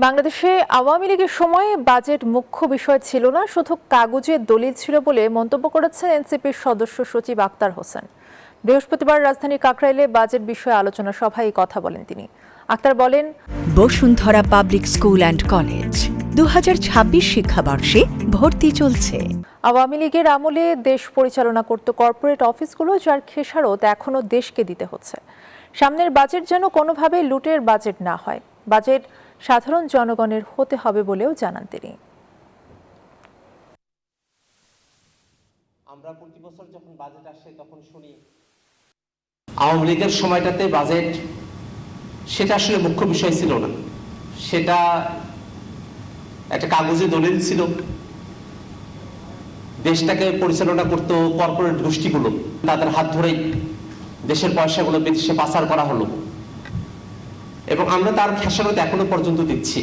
বাংলাদেশে আওয়ামী লীগের সময়ে বাজেট মুখ্য বিষয় ছিল না, শুধু কাগজে দলিল ছিল বলে মন্তব্য করেছেন এনসিপির সদস্য সচিব আক্তার হোসেন। বৃহস্পতিবার রাজধানীর কাকরাইলে বাজেট বিষয়ে আলোচনা সভায় কথা বলেন তিনি। আক্তার বলেন, Bashundhara public school and college 2026 শিক্ষাবর্ষে ভর্তি চলছে। আওয়ামী লীগের আমলে দেশ পরিচালনা করত কর্পোরেট অফিসগুলো, যার খেসারত এখনো দেশকে দিতে হচ্ছে। সামনের বাজেট যেন কোনোভাবে লুটের বাজেট না হয়, বাজেট সাধারণ জনগণের হতে হবে বলেও জানান তিনি। আমরা প্রতি বছর যখন বাজেট আসে তখন শুনি আওয়ামী লীগের সময়টাতে বাজেট সেটা আসলে মুখ্য বিষয় ছিল না, সেটা একটা কাগজে দলিল ছিল। দেশটাকে পরিচালনা করত কর্পোরেট গোষ্ঠীগুলো, তাদের হাত ধরেই দেশের পয়সাগুলো বিদেশে পাচার করা হলো এবং আমরা তার খেসারত এখনো পর্যন্ত দিচ্ছি।